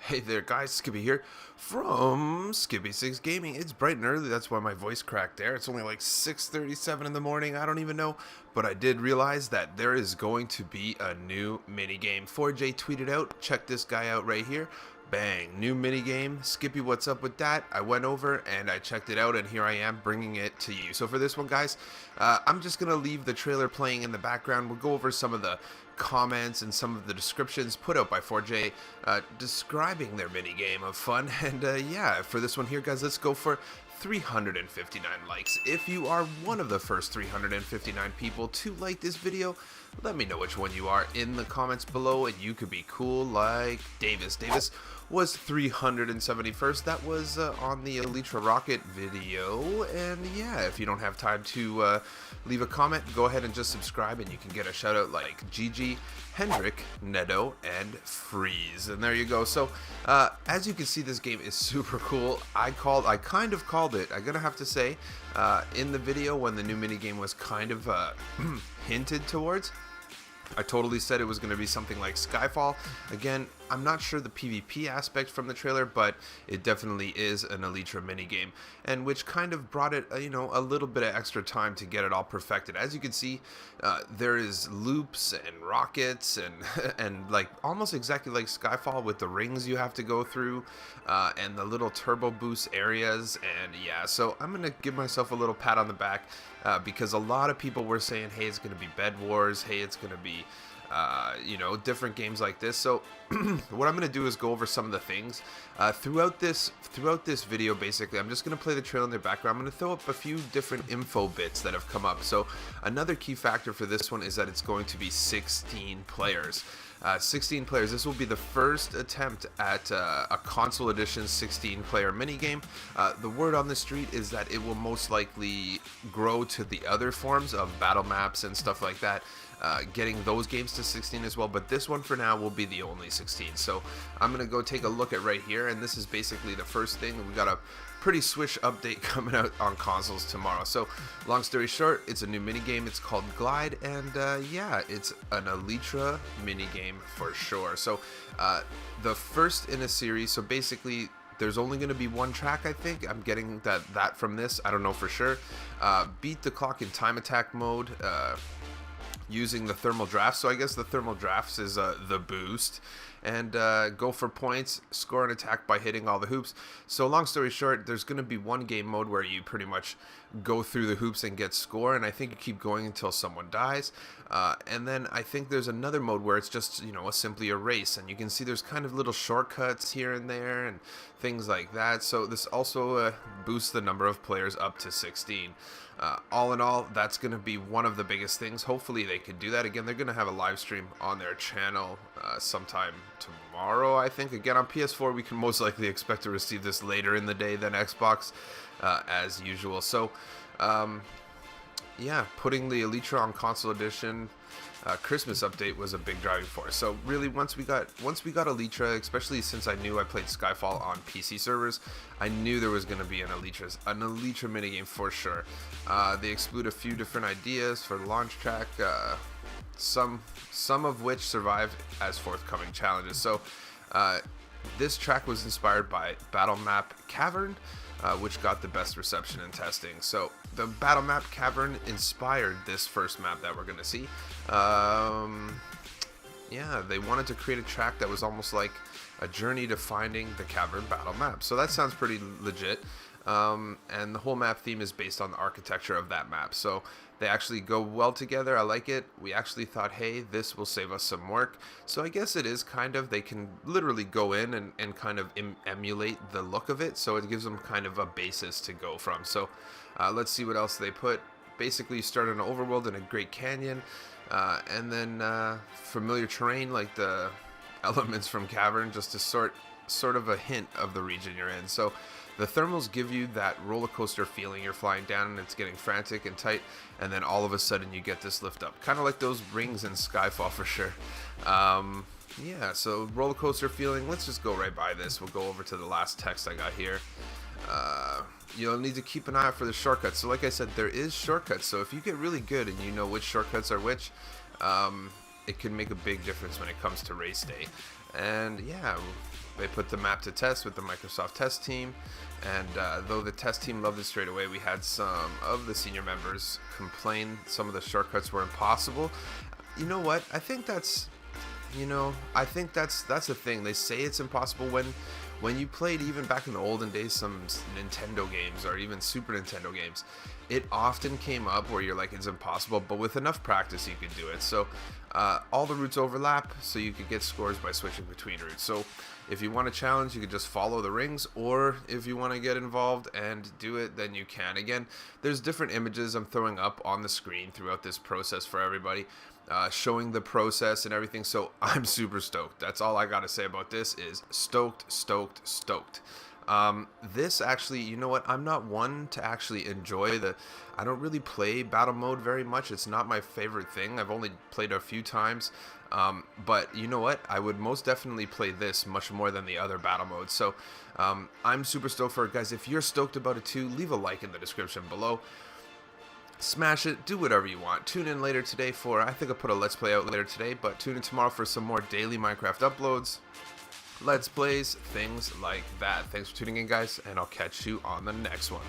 Hey there guys, Skippy here from Skippy 6 Gaming. It's bright and early, that's why my voice cracked there. It's only like 6:37 in the morning, I don't even know. But I did realize that there is going to be a new minigame. 4J tweeted out, check this guy out right here. Bang, new minigame. Skippy, what's up with that? I went over and I checked it out, and here I am bringing it to you. So for this one, guys, I'm just going to leave the trailer playing in the background. We'll go over some of the comments and some of the descriptions put out by 4J describing their minigame of fun. And yeah, for this one here, guys, let's go for 359 likes. If you are one of the first 359 people to like this video, let me know which one you are in the comments below, and you could be cool like Davis. Davis was 371st. That was on the Elytra Rocket video. And yeah, if you don't have time to leave a comment, go ahead and just subscribe, and you can get a shout out like Gigi, Hendrik, Nedo, and Freeze. And there you go. So as you can see, this game is super cool. I kind of called it, I'm gonna have to say, in the video when the new minigame was kind of hinted towards. I totally said it was going to be something like Skyfall. Again, I'm not sure the PvP aspect from the trailer, but it definitely is an Elytra minigame, and which kind of brought it, you know, a little bit of extra time to get it all perfected. As you can see, there is loops and rockets and and like almost exactly like Skyfall with the rings you have to go through and the little turbo boost areas. And yeah, so I'm gonna give myself a little pat on the back because a lot of people were saying, hey, it's gonna be Bed Wars, hey, it's gonna be you know, different games like this. So what I'm going to do is go over some of the things throughout this video. Basically, I'm just going to play the trailer in the background. I'm going to throw up a few different info bits that have come up. So another key factor for this one is that it's going to be 16 players. 16 players. This will be the first attempt at a console edition 16-player minigame. The word on the street is that it will most likely grow to the other forms of battle maps and stuff like that, getting those games to 16 as well, but this one for now will be the only 16. So I'm gonna go take a look at right here, and this is basically the first thing. We got a pretty swish update coming out on consoles tomorrow. So long story short, it's a new minigame. It's called Glide, and yeah, it's an Elytra minigame for sure. So the first in a series. So basically, there's only going to be one track, I think. I'm getting that from this. I don't know for sure. Beat the clock in time attack mode using the thermal drafts. So I guess the thermal drafts is the boost. And go for points, score an attack by hitting all the hoops. So long story short, there's going to be one game mode where you pretty much go through the hoops and get score, and I think you keep going until someone dies. And then I think there's another mode where it's just, you know, simply a race, and you can see there's kind of little shortcuts here and there and things like that. So this also boosts the number of players up to 16. All in all, that's going to be one of the biggest things. Hopefully they could do that. Again, they're going to have a live stream on their channel sometime tomorrow, I think. Again, on PS4, we can most likely expect to receive this later in the day than Xbox, as usual. So, yeah, putting the Elytra on console edition Christmas update was a big driving force. So really, once we got Elytra, especially since I knew I played Skyfall on PC servers, I knew there was going to be an Elytra minigame for sure. They explored a few different ideas for the launch track, some of which survived as forthcoming challenges. So this track was inspired by Battle Map Cavern, which got the best reception and testing. So the Battle Map Cavern inspired this first map that we're going to see. Yeah, they wanted to create a track that was almost like a journey to finding the cavern battle map. So that sounds pretty legit. And the whole map theme is based on the architecture of that map. So they actually go well together. I like it. We actually thought, hey, this will save us some work. So I guess it is kind of, they can literally go in and kind of emulate the look of it. So it gives them kind of a basis to go from. So let's see what else they put. Basically, you start in an overworld in a great canyon. And then familiar terrain like the elements from Cavern, just to sort of a hint of the region you're in. So the thermals give you that roller coaster feeling. You're flying down and it's getting frantic and tight, and then all of a sudden you get this lift up, kind of like those rings in Skyfall for sure. Yeah, so roller coaster feeling. Let's just go right by this. We'll go over to the last text I got here. you'll need to keep an eye out for the shortcuts. So like I said, there is shortcuts. So if you get really good and you know which shortcuts are which, it can make a big difference when it comes to race day. And yeah, they put the map to test with the Microsoft test team. And though the test team loved it straight away, we had some of the senior members complain some of the shortcuts were impossible. You know what? I think that's the thing. They say it's impossible when you played, even back in the olden days, some Nintendo games or even Super Nintendo games, it often came up where you're like, it's impossible, but with enough practice you could do it. So all the routes overlap, so you could get scores by switching between routes. So if you want a challenge, you could just follow the rings, or if you want to get involved and do it, then you can. Again, there's different images I'm throwing up on the screen throughout this process for everybody, showing the process and everything. So I'm super stoked. That's all I gotta say about this is stoked. This actually, you know what, I'm not one to actually enjoy I don't really play battle mode very much. It's not my favorite thing. I've only played a few times, but you know what, I would most definitely play this much more than the other battle modes. So I'm super stoked for it, guys. If you're stoked about it too, leave a like in the description below. Smash it, do whatever you want. Tune in later today for, I think I'll put a Let's Play out later today, but tune in tomorrow for some more daily Minecraft uploads, Let's Plays, things like that. Thanks for tuning in, guys, and I'll catch you on the next one.